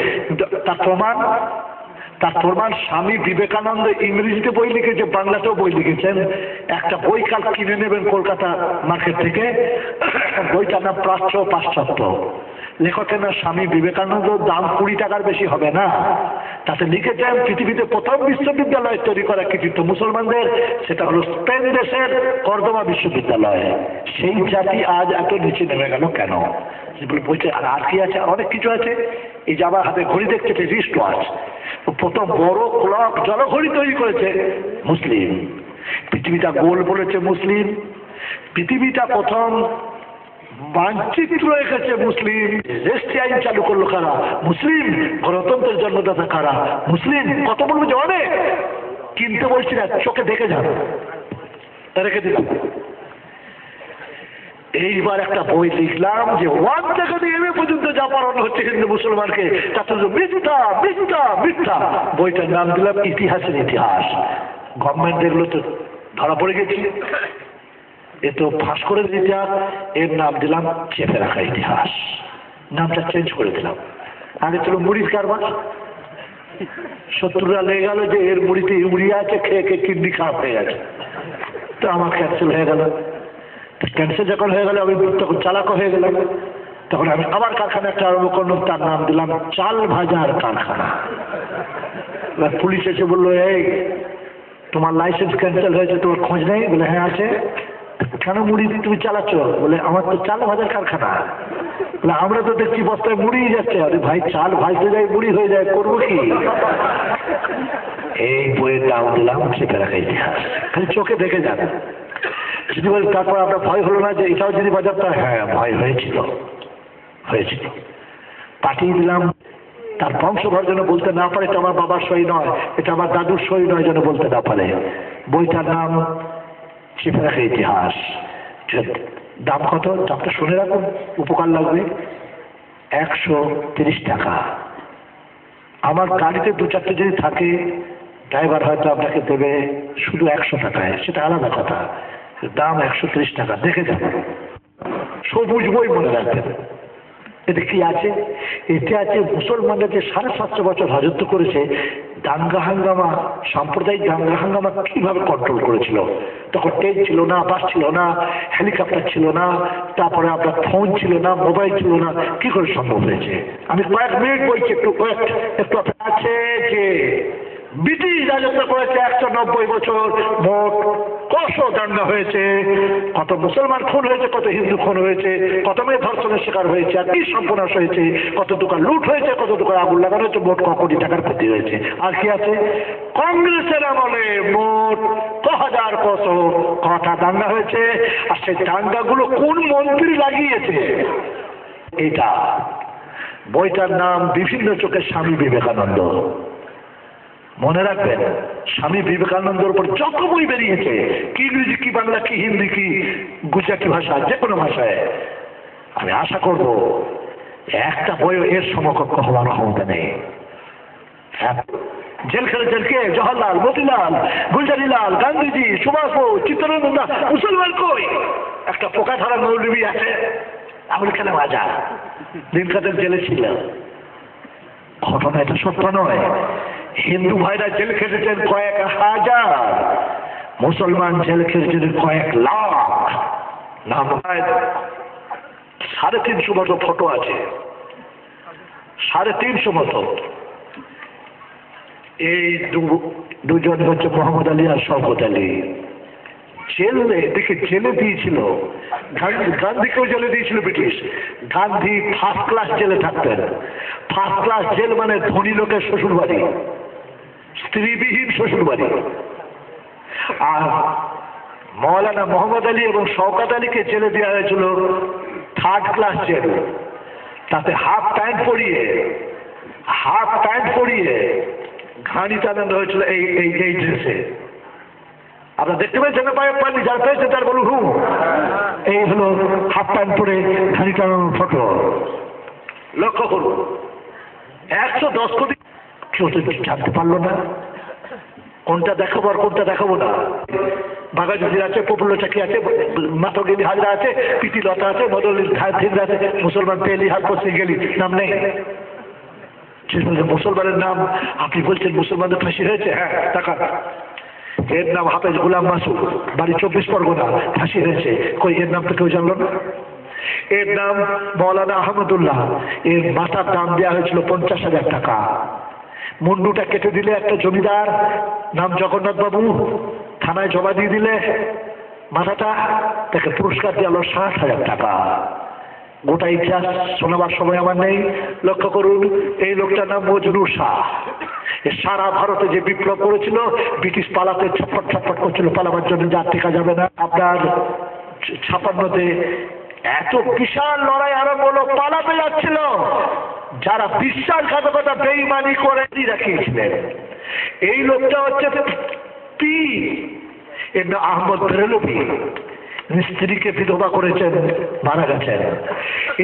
তার প্রমাণ স্বামী বিবেকানন্দ ইংরেজিতে বই লিখেছে, বাংলাতেও বই লিখেছেন। একটা বই কাল কিনে নেবেন কলকাতা মার্কেট থেকে, বইটার নাম প্রাচ্য পাশ্চাত্য। লেখকের নাম স্বামী বিবেকানন্দ, দাম 20 টাকার বেশি হবে না। তাতে লিখেছেন পৃথিবীতে প্রথম বিশ্ববিদ্যালয় তৈরি করা কৃতিত্ব মুসলমানদের, সেটা হলো স্পেন দেশের কর্দোবা বিশ্ববিদ্যালয়। সেই জাতি আজ এত নিচে নেমে গেল কেন? বলছে আর কি আছে? অনেক কিছু আছে। এই যে আমার হাতে ঘড়ি দেখছে, রিস্ট ওয়াচ। প্রথম বড় ক্লক জলঘড়ি তৈরি করেছে মুসলিম। পৃথিবীটা গোল বলেছে মুসলিম। পৃথিবীটা প্রথম মানচিত্র এঁকেছে মুসলিম। রেজিস্ট্রি আইন চালু করলো কারা? মুসলিম। গণতন্ত্রের জন্মদাতা কারা? মুসলিম। কত বলবো যে অনেক, কিনতে বলছি না, চোখে দেখে যান। রেখে দিলাম। এইবার একটা বই লিখলাম যে 1 থেকে নিয়ে এমএ পর্যন্ত যা পড়ানো হচ্ছে কিন্তু মুসলমানকে, তাতে মিথ্যা মিথ্যা মিথ্যা। বইটার নাম দিলাম ইতিহাসের ইতিহাস। গভর্নমেন্ট দেখলো তো ধরা পড়ে গেছি, এ তো ফাঁস করে ইতিহাস। এর নাম দিলাম চেপে রাখা ইতিহাস। নামটা চেঞ্জ করে দিলাম। আগে ছিল মুড়ির কারবার। শত্রুরা লেগে গেল যে এর মুড়িতে ইউরিয়া আছে, খেয়ে খেয়ে কিডনি খারাপ হয়ে গেছে, তো আমার ক্যান্সেল হয়ে গেল। ক্যান্সার যখন হয়ে গেল, আমি তখন চালাক হয়ে গেলাম। তখন আমি আবার কারখানা একটা আরম্ভ করলাম, তার নাম দিলাম চাল ভাজার কারখানা। পুলিশ এসে বললো, এই তোমার লাইসেন্স ক্যান্সেল হয়েছে, তোমার খোঁজ নেই? বলে হ্যাঁ আছে। কেন মুড়ি তুমি চালাচ্ছ? বলে আমার তো চাল ভাজার কারখানা। বলে আমরা তো দেখছি বস্তায় মুড়ি যাচ্ছে। আরে ভাই, চাল ভাজতে যায়, মুড়ি হয়ে যায়, করবো কি? এই বইয়ের নাম দিলাম চেপে রাখা ইতিহাস। খালি চোখে দেখে যান। যদি বলি তারপর আপনার ভয় হলো না যে এটাও যদি বাজারটা? হ্যাঁ, ভয় হয়েছিল। পাঠিয়ে দিলাম তার বংশধর যেন বলতে না পারে এটা আমার বাবার সই নয়, এটা আমার দাদুর সই নয়, যেন বলতে না পারে। বইটার নাম চেপে রাখে ইতিহাস। দাম কত? দামটা শুনে রাখুন, উপকার লাগবে। 130 টাকা। আমার গাড়িতে 2-4টে যদি থাকে, ড্রাইভার হয়তো আপনাকে দেবে শুধু 100 টাকায়, সেটা আলাদা কথা। দাম 130 টাকা। দেখে যাবেন, সবুজ বই, মনে রাখবেন। এতে কি আছে? এতে আছে মুসলমানরা যে 750 বছর রাজত্ব করেছে, দাঙ্গা হাঙ্গামা, সাম্প্রদায়িক দাঙ্গা হাঙ্গামা কিভাবে কন্ট্রোল করেছিল। তখন ট্রেন ছিল না, বাস ছিল না, হেলিকপ্টার ছিল না, তারপরে আপনার ফোন ছিল না, মোবাইল ছিল না, কি করে সম্ভব হয়েছে? আমি কয়েক মিনিট বলছি, একটু আছে যে ব্রিটিশ রাজত্ব করেছে 190 বছর, মোট কত দাঙ্গা হয়েছে, কত মুসলমান খুন হয়েছে, কত হিন্দু খুন হয়েছে, কত মেয়ে ধর্ষণের শিকার হয়েছে, আর কি সর্বনাশ হয়েছে, কত দোকান লুট হয়েছে, কত দোকান আগুন লাগানো হয়েছে, মোট কোটি টাকার ক্ষতি হয়েছে। আর কি আছে? কংগ্রেসের আমলে মোট কটা দাঙ্গা হয়েছে, আর সেই দাঙ্গাগুলো কোন মন্ত্রী লাগিয়েছে? এটা বইটার নাম বিভিন্ন চোখের স্বামী বিবেকানন্দ। মনে রাখবেন, স্বামী বিবেকানন্দের উপর যত বই বেরিয়েছে, কি ইংরেজি, কি বাংলা, কি হিন্দি, কি গুজরাটি ভাষা, যে কোনো ভাষায়, আমি আশা করব একটা বইও এর সমকক্ষ হওয়ার ক্ষমতা নেই। জেল খেলে জেলকে জওহরলাল, মতিলাল, গুলজারিলাল, গান্ধীজি, সুভাষ বোস, চিত্তরঞ্জন দাস, মুসলমান কই? একটা পোকা ধরা মৌলবী আছে, আমল খেলে মাজা, দিন কাদের জেলে ছিল। ঘটনা এটা সত্য নয়। হিন্দু ভাইরা জেল খেটেছেন কয়েক হাজার, মুসলমান জেল খেটেছেন কয়েক লাখ। নাম 350 মতো ফটো আছে, 350 মতো। এই দুজন হচ্ছে মোহাম্মদ আলী আর শওকত আলী। জেলে দিয়েছিল, গান্ধীকেও জেলে দিয়েছিল ব্রিটিশ। গান্ধী ফার্স্ট ক্লাস জেলে থাকতেন। ফার্স্ট ক্লাস জেল মানে ধনী লোকের শ্বশুর বাড়ি, স্ত্রীবিহীন শ্বশুর বাড়ি। আর মৌলানা মোহাম্মদ আলী এবং শওকত আলীকে জেলে দেওয়া হয়েছিল থার্ড ক্লাস জেল। তাতে হাফ প্যান্ট পরিয়ে ঘানি টানানো হয়েছিল এই ড্রেসে। আপনারা দেখতে পেয়েছেন না? পাইনি, যারা পেয়েছে তার বলুন হু। এই হলো হাফ প্যান্ট পরে ঘানি টানানোর ফটো। লক্ষ্য করুন, 110 কোটি। কেউ তো জানতে পারলো না কোনটা দেখাবো আর কোনটা দেখাবো না। বাঘাযতীন আছে, প্রফুল্ল চাকি আছে, মাতঙ্গিনী হাজরা আছে, পিটি লতা আছে, মদলিল ধার আছে। মুসলমান পেলি হাত পড়তে গেলি নাম নেই। মুসলমানের নাম আপনি বলছেন মুসলমানদের ফাঁসি হয়েছে? হ্যাঁ, টাকা। এর নাম হাফেজ গোলাম মাসুদ, বাড়ি 24 পরগনা, ফাঁসি হয়েছে। কই এর নাম তো কেউ জানলো না। এর নাম মৌলানা আহমদুল্লাহ, এর মাথার দাম দেওয়া হয়েছিল 50,000 টাকা। মুন্ডুটা কেটে দিলে একটা জমিদার নাম জগন্নাথ বাবু, থানায় জমা দিয়ে দিলে মাথাটা, তাকে পুরস্কার দেওয়া হলো 60,000 টাকা। গোটা ইতিহাস শোনাবার সময় আমার নেই। লক্ষ্য করুন, এই লোকটার নাম মজনু শাহ। সারা ভারতে যে বিপ্লব করেছিল, ব্রিটিশ পালাতে ছটফট করছিল, পালাবার জন্য, যা টেকা যাবে না। আপনার 56-তে এত বিশাল লড়াই আরম্ভ হলো, পালাতে যাচ্ছিল। যারা বিশ্বাসঘাতকতা বেঈমানি করে রাখিয়েছিলেন, এই লোকটা হচ্ছে এর নাম আহমদ বেরেলভি। স্ত্রীকে বিধবা করেছেন, মারা গেছেন।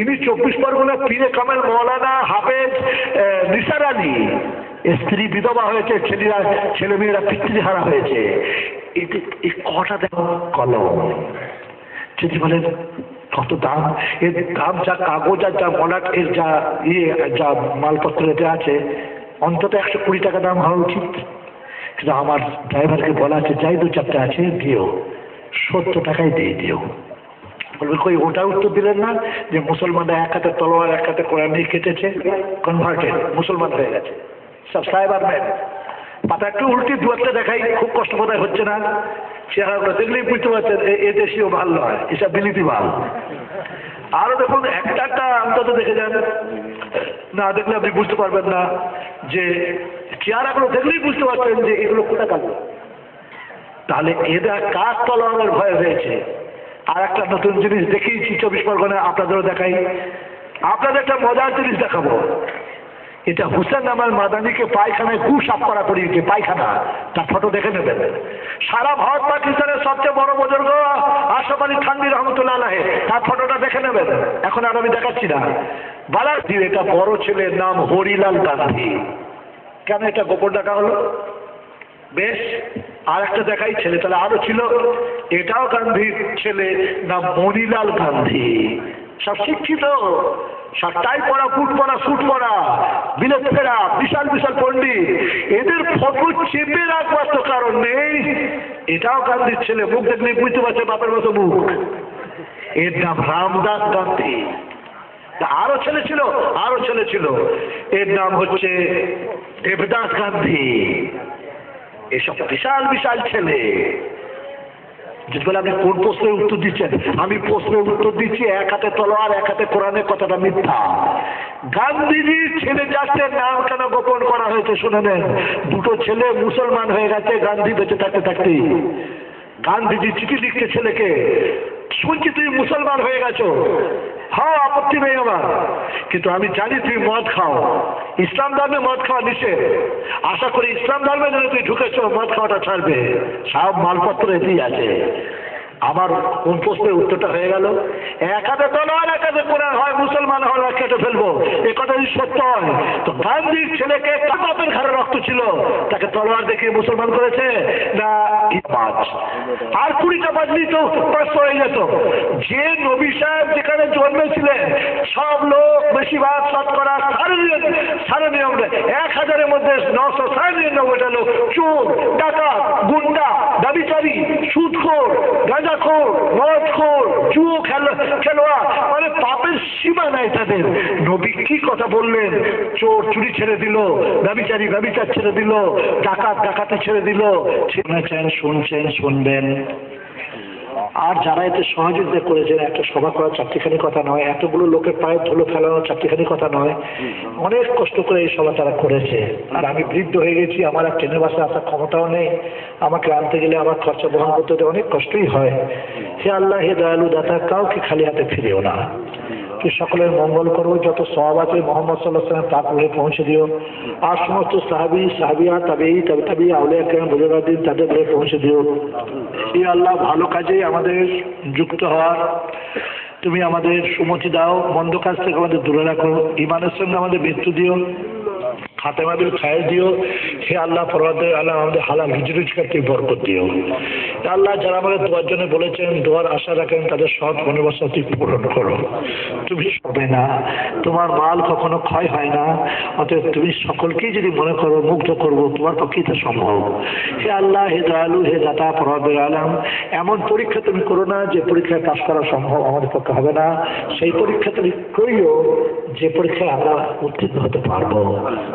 ইনি 24 পরগনা পীরে কামেল মৌলানা হাফেজ নিসার আলী। স্ত্রী বিধবা হয়েছে, ছেলেমেয়েরা পিতৃহারা হয়েছে। এই কটা দেখো কলম। যদি বলেন কত দাম, এর দাম যা কাগজ আর যা বলাট, এর যা যা মালপত্র এতে আছে, অন্তত 120 টাকা দাম হওয়া উচিত। কিন্তু আমার ড্রাইভারকে বলা আছে, যাই 2-4টে আছে দিও, 70 টাকায় দিয়ে দিও। বলবে কই ওটা উত্তর দিলেন না যে মুসলমানরা এক হাতে তলোয়ার এক হাতে কোরআন নিয়ে কেটেছে, কনভার্টেড মুসলমান হয়ে গেছে সব সাহেবার ম্যান। পাতা একটু উল্টি 2-একটা দেখাই, খুব কষ্ট বোধ হচ্ছে না। চেহারাগুলো দেখলেই বুঝতে পারছেন এ দেশীয় ভাল নয়, এসব বিলিতি ভাল। আরো দেখুন, একটা অন্তত দেখে যান, না দেখলে আপনি বুঝতে পারবেন না। যে চেহারাগুলো দেখলেই বুঝতে পারছেন যে এগুলো কোথা কাল। তাহলে এরা কার তলোয়ারের ভয় হয়েছে। আর একটা নতুন জিনিস দেখিয়েছি 24 পরগনায়, আপনাদেরও দেখাই। আপনাদের একটা মজার জিনিস দেখাবো। এটা হুসেন আমার মাদানিকে পায়খানায় গু সাফ করা করিয়েছে, পায়খানা, তার ফটো দেখে নেবেন। সারা ভারত পাকিস্তানের সবচেয়ে বড় বুজুর্গ আশরাফ আলী থানভী রহমতুল্লাহ আলাইহি, তার ফটোটা দেখে নেবেন। এখন আর আমি দেখাচ্ছি না। বালাজি, এটা বড় ছেলের নাম হরিলাল গান্ধী। কেন এটা গোপন ডাকা হলো? বেশ, আর একটা দেখাই ছেলে, তাহলে আরো ছিল। এটাও গান্ধীর ছেলে, নাম মণিলাল গান্ধী। সব শিক্ষিত, সব টাই পরা, বুট পরা, স্যুট পরা, বিলেত ফেরা, বিশাল বিশাল পণ্ডিত। এদের ফটো চেপে রাখবার তো কারণ নেই। এটাও গান্ধীর ছেলে, মুখ দেখলে বুঝতে পারছে বাপের মতো মুখ। এর নাম রামদাস গান্ধী। আরো ছেলে ছিল, আরো ছেলে ছিল, এর নাম হচ্ছে দেবদাস গান্ধী। এসব বিশাল বিশাল ছেলে। যেগুলো আপনি কোন প্রশ্নের উত্তর দিচ্ছেন? আমি প্রশ্নের উত্তর দিচ্ছি, এক হাতে তলোয়ার এক হাতে কোরআনের কথাটা মিথ্যা। গান্ধীজির ছেলে যাচ্ছে নাম কেন গোপন করা হয়েছে শুনে নেন। দুটো ছেলে মুসলমান হয়ে গেছে গান্ধী বেঁচে থাকতে থাকতে। গান্ধীজি চিঠি লিখছে ছেলেকে, শুনছি তুমি মুসলমান হয়ে গেছো, হ্যাঁ আপত্তি নেই আমার, কিন্তু আমি জানি তুমি মদ খাও, ইসলাম ধর্মে মদ খাওয়া নিষেধ, আশা করি ইসলাম ধর্মে যদি তুই ঢুকেছো মদ খাওয়াটা ছাড়বে। সব মালপত্র এতেই আছে। আমার কোন প্রশ্নের উত্তরটা হয়ে গেল, এক হাতে তলোয়ার এক হাতে কোরআন, হয় মুসলমান হয় কেটে ফেলবো। এ কথা যদি সত্য হয় তো গান্ধীর ছেলেকে কাপড়ের ঘরে রক্ত ছিল, তাকে তলোয়ার দেখিয়ে মুসলমান করেছে না পাঁচ? আর 20টা বাজলেই তো প্রশ্ন হয়ে যেত। যে নবী সাহেব যেখানে জন্মেছিলেন সব লোক বেশিরভাগ শতকরা 1000-এর মধ্যে 999টা লোক চোর, ডাকাত, গুন্ডা, ব্যভিচারী, সুদখোর, গাঁজাখোর, মদখোর, জুয়ো খেলোয়াড়, মানে পাপের সীমা নাই তাদের। নবী কি কথা বললেন? চোর চুরি ছেড়ে দিল, ব্যভিচারী ব্যভিচার ছেড়ে দিল, ডাকাত ডাকাতি ছেড়ে দিল। শুনেছেন, শুনছেন, শুনবেন। আর যারা এতে সহযোগিতা করেছেন, একটা সভা করা চারটিখানি কথা নয়, এতগুলো লোকের পায়ে ধুলো ফেলানো চারটিখানি কথা নয়। অনেক কষ্ট করে এই সভা তারা করেছে। আর আমি বৃদ্ধ হয়ে গেছি, আমার আর ট্রেনের বাসে আসার ক্ষমতাও নেই, আমাকে আনতে গেলে আমার খরচা বহন করতে অনেক কষ্টই হয়। হে আল্লাহ, হে দয়ালু দাতা, কাউকে খালি হাতে ফিরেও না। তুই সকলের মঙ্গল করো, যত সওয়াব আছে মোহাম্মদ সাল্লাল্লাহু আলাইহি ওয়াসাল্লাম তার করে পৌঁছে দিও। আর সমস্ত সাহাবী সাহাবিয়া তাবেঈ আউলিয়া কেরাম বুজুর্গদের তাদের করে পৌঁছে দিও। হে আল্লাহ, ভালো কাজে আমাদের যুক্ত হওয়ার তুমি আমাদের সুমতি দাও, মন্দ কাজ থেকে আমাদের দূরে রাখো, ঈমানের সঙ্গে আমাদের মৃত্যু দিও, খাতেমাদের খায় দিও। হে আল্লাহ, পরওয়ারদিগার আলম, আমাদের হালাল রুজি-রোজগার থেকে বরকত দিও। হে আল্লাহ, যারা আমাদের দোয়ার জন্য বলেছেন, দোয়ার আশা রাখেন, তাদের সৎ মনোবাসনা তুমি পূরণ করো। তুমি হবে না, তোমার মাল কখনো ক্ষয় হয় না, অতএব তুমি সকলকেই যদি মনে করো মুগ্ধ করবো, তোমার পক্ষেই তা সম্ভব। হে আল্লাহ, হে দয়ালু, হে দাতা, পরওয়ারদিগার আলম, এমন পরীক্ষা তুমি করো না যে পরীক্ষায় পাশ করা সম্ভব আমাদের পক্ষে হবে না। সেই পরীক্ষা তুমি করিও যে পরীক্ষায় আমরা উত্তীর্ণ হতে পারবো।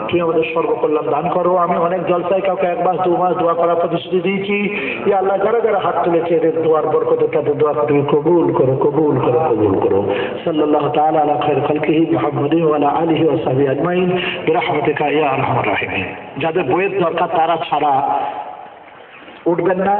তুমি আমাদের সর্বকল্যাণ দান করো। আমি অনেক জলসায় কাউকে 1 মাস 2 মাস দোয়া করার প্রতিশ্রুতি দিয়েছি। ইয়া আল্লাহ, যারা যারা হাত তুলেছে এদের দোয়ার বরকতে তাদের দোয়া তুমি কবুল করো, কবুল করো, কবুল করো। সাল্লাল্লাহু তাআলা আলা খায়রি খালকিহি মুহাম্মাদিন ওয়া আলা আলিহি ওয়া সাহবিহি আজমাইন বিরহমাতিকা ইয়া আরহামার রাহিমিন। যাদের বইয়ের দরকার তারা ছাড়া উঠবেন না।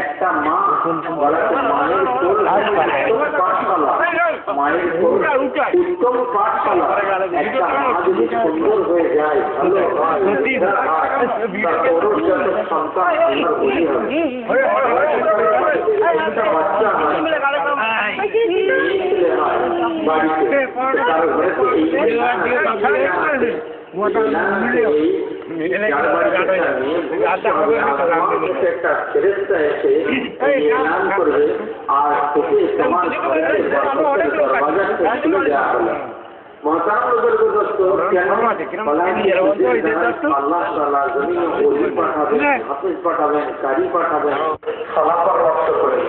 একটা মা মায়ের কোল মায়ের কোল উত্তম পাঠশালা। একটা মা যদি সুন্দর হয়ে যায়, ভালো সন্তান বাচ্চা বাড়িতে একটা ফেরেশতা এসে এলান করবে আর তোকে তোমার দরওয়াজা খুলে দেওয়া হলো। আল্লাহ তাআলা জমিনে ওলি পাঠাবেন, হাফেজ পাঠাবেন, কারি পাঠাবেন, ফলাফল রক্ত করে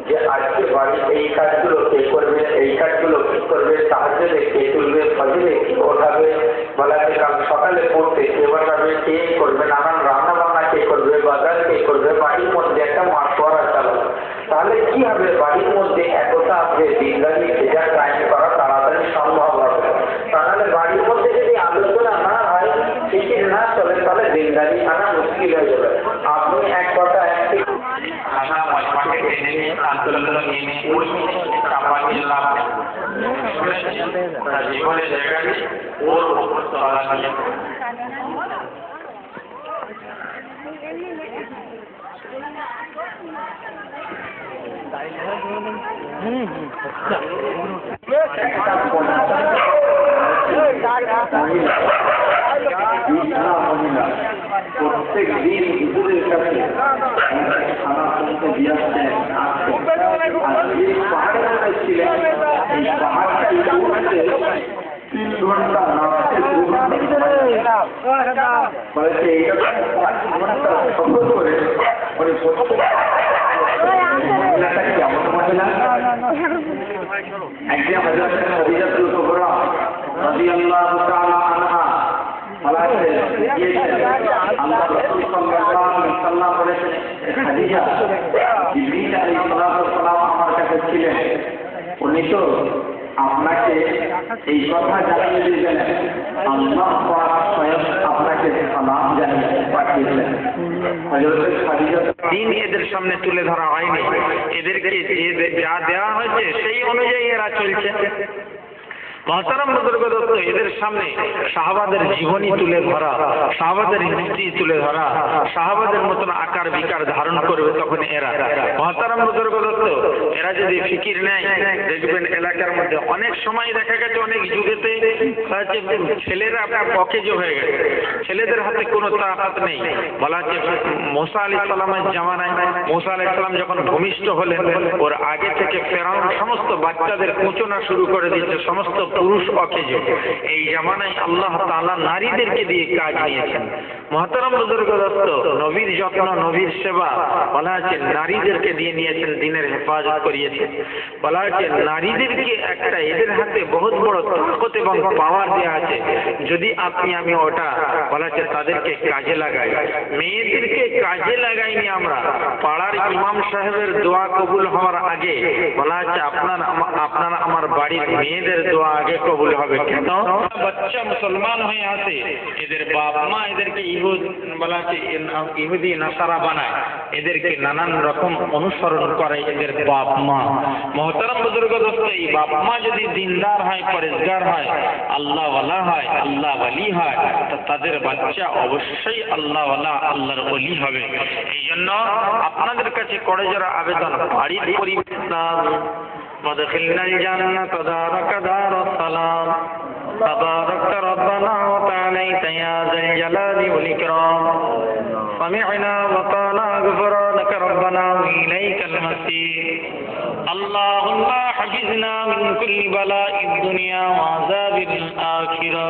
যে আজকে বাড়ি এই কাজগুলো কে করবে, এই কাজগুলো কি করবে, তাহাজ্জুদে কে তুলবে, ফজরে কি ওঠাবে, বলা কাল সকালে সকালে পড়তে এবার কে করবে, নানান রান্না বান্না কে করবে, বাজার কে করবে, বাড়ির মধ্যে একটা মাসোয়ারা চালাবে, তাহলে কি হবে? বাড়ির মধ্যে একতা আছে, দিনদারি ভেজা টাইম করা তাড়াতাড়ি সম্ভব হবে। তাহলে বাড়ির মধ্যে যদি আলোচনা না হয়, ফিকির না চলে, তাহলে দিনদারি আনা মুশকিল হয়ে যাবে। আপনি এক কথা একটি আশা মাঠে টেনে নিয়ে আন্দোলন নিয়ে ওই চাপানির লাভ জীবনের জায়গায় ওর উপর চলা নিয়ে প্রত্যেক দিন হুজুরের কাছে খানা শুনতে দিয়ে আসছেন, আর যে পাহাড়ের মধ্যে ছিলেন, এই পাহাড়টা উঠতে 3 ঘন্টা, নামতে 2 ঘন্টা বলেছে। এইরকম 5 ঘন্টা সফর করে উনি মহিলাটাকে কেমন মহিলা, একদিন হযরত খাদিজাতুল কুবরা রাদিয়াল্লাহু তাআলা আনহা বলেছেন, আল্লাহ রাসূল সাল্লাল্লাহু আলাইহি ওয়াসাল্লাম বলেছেন, খাদিজা জিবরীল আলাইহিস সালাম আমার কাছে ছিলেন, উনি তো আপনাকে এই কথা জানিয়ে দিয়েছেন, আল্লাহ পাক স্বয়ং আপনাকে সালাম জানিয়ে পাঠিয়েছেন। হযরত খাদিজা দিন এদের সামনে তুলে ধরা হয়নি, এদেরকে যা দেওয়া হয়েছে সেই অনুযায়ী এরা চলছে। মহতারাম বুজুর্গ, এদের সামনে সাহাবাদের জীবনী তুলে ধরা, সাহাবাদের হিস্ট্রি তুলে ধরা, সাহাবাদের মতন আকার বিকার ধারণ করবে তখন এরা। মহতারাম বুজুর্গ, এরা যদি ফিকির নেয়, দেখবেন এলাকার মধ্যে অনেক সময় দেখা গেছে, অনেক যুগেতে ছেলেরা অকেজ হয়ে গেছে, ছেলেদের হাতে কোনো তাকাত নেই। বলা হচ্ছে মুসা আলাইহিস সালামের জামানায় মুসা আলাইহিস সালাম যখন ভূমিষ্ঠ হলেন, ওর আগে থেকে ফেরাউন সমস্ত বাচ্চাদের কুঁচনা শুরু করে দিয়েছে, সমস্ত পুরুষ অকেজ। এই জামানায় আল্লাহ তাআলা নারীদেরকে দিয়ে কাজ নিয়েছেন। মহতারাম বুজুর্গ, নবীর যত্ন, নবীর সেবা বলা আছে নারীদেরকে দিয়ে নিয়েছেন, দিনের হেফাজত করিয়েছেন। বলা আছে নারীদেরকে একটা এদের হাতে বহুত বড় তাকত এবং পাওয়ার দেওয়া আছে, যদি আপনি আমি ওটা বলা আছে তাদেরকে কাজে লাগাই। মেয়েদেরকে কাজে লাগাইনি আমরা, পাড়ার ইমাম সাহেবের দোয়া কবুল হওয়ার আগে বলা আছে আপনার আমার বাড়ির মেয়েদের দোয়া আগে কবুল হবে। কেন? বাচ্চা মুসলমান হয়ে আসে, এদের বাপ মা এদেরকে ইহুদি নাসারা বানায়, এদেরকে নানান রকম অনুসরণ করে এদের বাপ মা। মহতারাম বুজুর্গ, এই বাপ মা যদি দিনদার হয়, পরেজগার হয়, আল্লাহ ওয়ালা হয়, আল্লাহ ওয়ালি হয়, তো তাদের বাচ্চা অবশ্যই আল্লাহ ওয়ালা, আল্লাহর ওলি হবে। এই জন্য আপনাদের কাছে করে যারা আবেদন, বাড়ির পরিবেশ وادخلنا الجنة دارك دار السلام تباركت ربنا وتعاليت يا ذا الجلال والإكرام سمعنا وطعنا غفرانك ربنا وإليك المصير اللهم حفظنا من كل بلاء الدنيا وعذاب الآخرة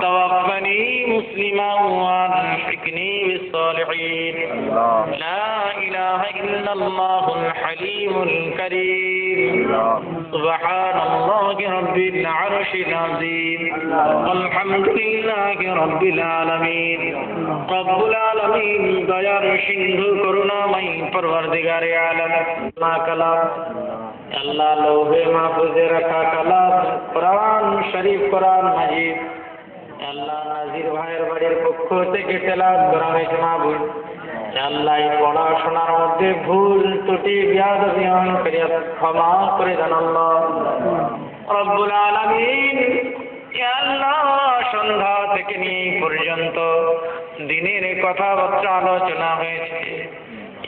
توفني مسلما والحقني بالصالحين لا إله إلا الله الحليم الكريم سبحان الله رب العرش العظيم والحمد لله رب العالمين رب العالمين দয়ার সিন্ধু করুণাময় পরওয়ারদিগারে আলম মা কালাম আল্লাহ লৌহে মাহফুজে রাখা কালাম কোরআন শরীফ, কোরআন মাজিদ আল্লাহ নাজির ভাইয়ের বাড়ির পক্ষ থেকে তেলাওয়াত করা হয়েছে। মাহবুব আল্লাহ পড়াশোনার মধ্যে ভুল ত্রুটি বেয়াদবি করিয়া ক্ষমা করে দেন আল্লাহ রব্বুল আলামিন। ইয়া আল্লাহ, সন্ধ্যা থেকে নিয়ে পর্যন্ত দিনের কথাবার্তা আলোচনা হয়েছে,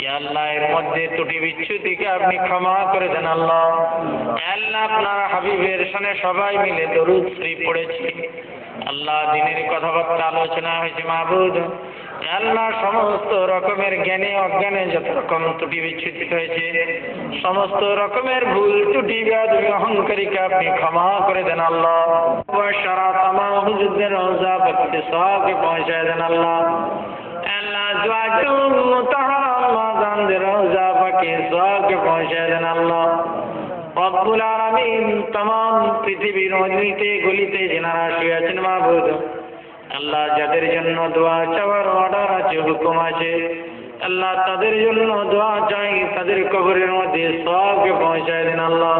ইয়া আল্লাহ এর মধ্যে ত্রুটি বিচ্যুতিকে আপনি ক্ষমা করে দেন আল্লাহ। আল্লাহ আপনার হাবিবের সামনে সবাই মিলে দরুদ শরীফ পড়েছি আল্লাহ, দিনের কথাবার্তা আলোচনা হয়েছে। মাহবুব আল্লাহ, সমস্ত রকমের জ্ঞানে অজ্ঞানে যত রকম ত্রুটি বিচ্যুতি হয়েছে, সমস্ত রকমের ভুল ত্রুটি বেয়াদবি অহংকারীকে আপনি ক্ষমা করে দেন আল্লাহ। সারা তামাম হুজুরদের রওজা পাকে সওয়াবে পৌঁছায় দেন আল্লাহ। আল্লাহ জওয়াতুল মুতাহারা মাদানদের রওজা পাকে সওয়াবে পৌঁছায় দেন আল্লাহ রব্বুল আলামিন। तमाम পৃথিবীর অলিতে গলিতে যারা শুয়ে আছেন মাহবুব আল্লাহ যাদের জন্য দোয়া চাওয়ার অর্ডার আছে, হুকুম আছে, আল্লাহ তাদের জন্য দোয়া চাই, তাদের কবরের মধ্যে সবকে পৌঁছায় দেন আল্লাহ।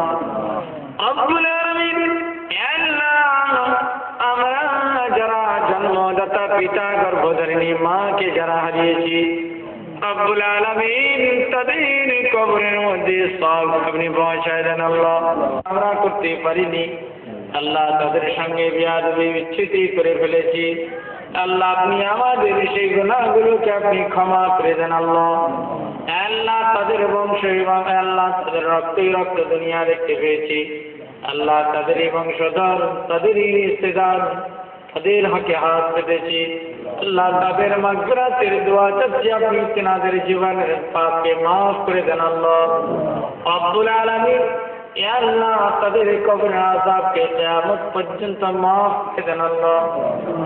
রব্বুল আলামিন, আল্লাহ আমরা যারা জন্মদাতা পিতা গর্ভধারিণী মাকে যারা হারিয়েছি, রব্বুল আলামিন তাদের কবরের মধ্যে সব আপনি পৌঁছায় দেন আল্লাহ। আমরা করতে পারিনি আল্লাহ, তাদের সঙ্গে বেয়াদবি বিচ্ছুতি করে ফেলেছি আল্লাহ, আপনি আমাদের সেই গুনাহগুলোকে আপনি ক্ষমা করে দেন আল্লাহ। আল্লাহ তাদের বংশ এবং আল্লাহ তাদের রক্তই রক্ত দুনিয়া দেখতে পেয়েছি আল্লাহ, তাদেরই বংশধর, তাদেরই রিশতেদার, তাদের হকে হাত পেতেছি আল্লাহ, তাদের মাগফিরাতের দোয়া চাচ্ছি, আপনি তেনাদের জীবনের পাপকে মাফ করে দেন আল্লাহ। রব্বুল আলামিন, ইয়া আল্লাহ তাদের কবরের আযাবকে কিয়ামত পর্যন্ত মাফ করে দেন আল্লাহ।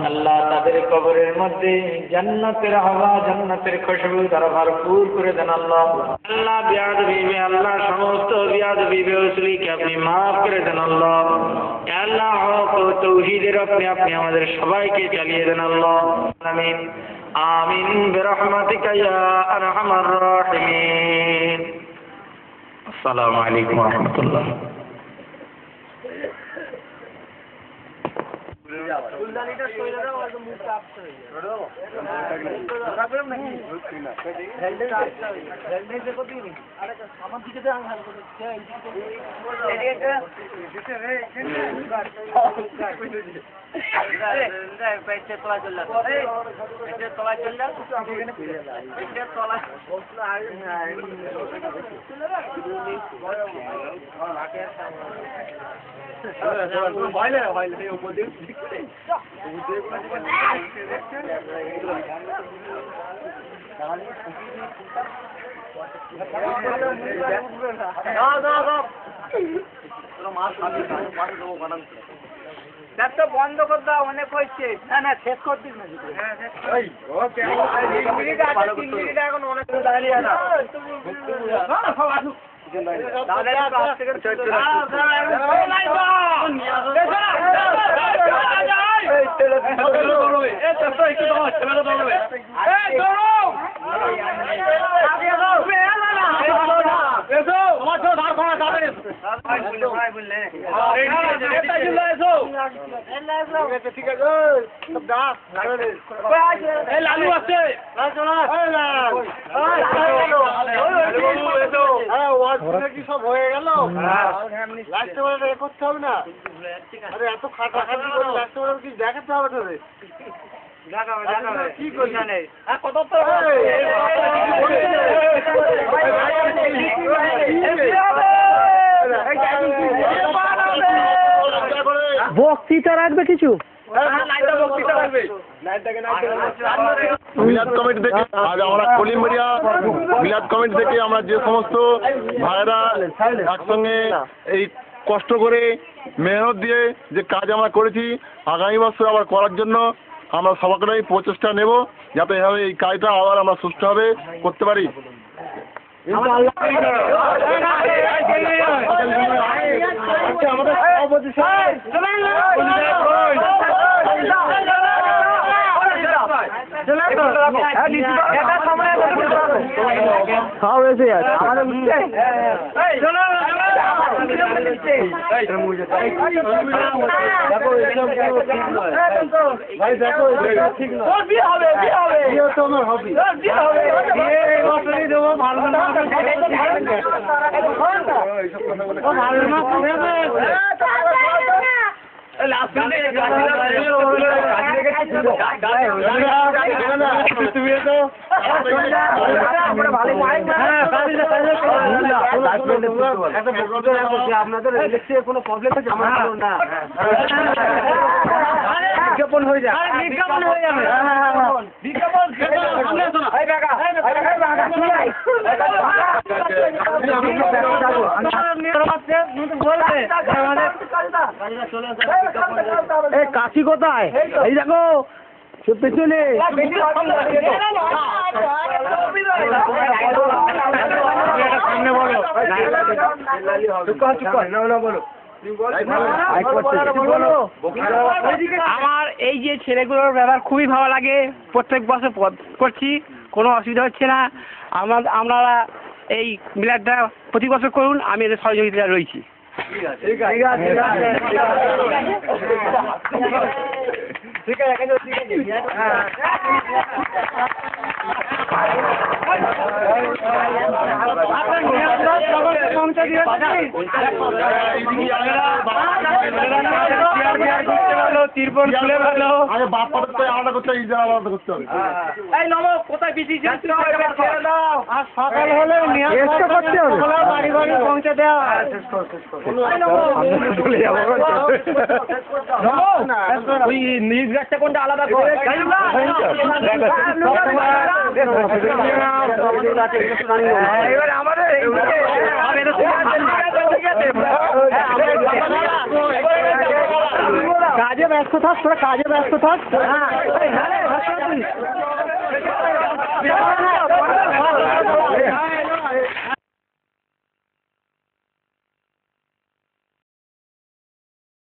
আল্লাহ তাদের কবরের মধ্যে জান্নাতের হাওয়া, জান্নাতের খুশবু দ্বারা ভরপুর করে দেন আল্লাহ। আল্লাহ বিয়াদবি আল্লাহ সমস্ত বিয়াদবি বেউসুলিকে আপনি মাফ করে দেন আল্লাহ। ইয়া আল্লাহ হক ও তাওহীদের আপনি আমাদের সবাইকে চালিয়ে দেন আল্লাহ। আমিন আমিন বিরহমাতিকা ইয়া আরহামার রাহিমিন। আসসালামু আলাইকুম ওয়া রাহমাতুল্লাহ। বন্ধ করে দাও, অনেক হয়েছে। না শেষ করে দিস না, এখন অনেক দাঁড়িয়ে না ঠিক আছে লালু আছে কি সব হয়ে গেল, লাস্টে বেলা করতে হবে না। আরে এত খাটাখাটি করে লাস্টে বেলা কি দেখাতে হবে তোরে, কি করছি কত বক্তৃতা রাখবে কিছু মিলাদ কমিটি থেকে আজ আমরা কলিমবাড়িয়া মিলাদ কমিটি থেকে আমরা যে সমস্ত ভাইরা একসঙ্গে এই কষ্ট করে মেহনত দিয়ে যে কাজ আমরা করেছি, আগামী বছর আবার করার জন্য আমরা সবাইকেই প্রচেষ্টা নেব, যাতে এভাবে এই কাজটা আবার আমরা সুষ্ঠুভাবে করতে পারি। আপনাদের কোনো প্রবলেম আছে না, বিজ্ঞাপন হয়ে যায়, বিজ্ঞাপন হয়ে যাবে, বিজ্ঞাপন কাশি কোথায়, এই দেখো পেছনে সামনে বলো, বলো আমার এই যে ছেলেগুলোর ব্যবহার খুবই ভালো লাগে, প্রত্যেক বছর করছি, কোনো অসুবিধা হচ্ছে না। আপনারা এই মিলাদটা প্রতি বছর করুন, আমি এদের সহযোগিতা রয়েছি। তিরপল খুলে ভালো আরে বাপ পাঠাতে তো আলাদা করতে হবে, ইজারা আলাদা করতে হবে। এই নমো কোথায় বিসি আর সকাল হলে বাড়ি বাড়ি পৌঁছে দেওয়া। ওই নিউজ গাছটা কোনটা আলাদা করে এবার আমাদের কাজে ব্যস্ত থাক, তোরা কাজে ব্যস্ত থাক।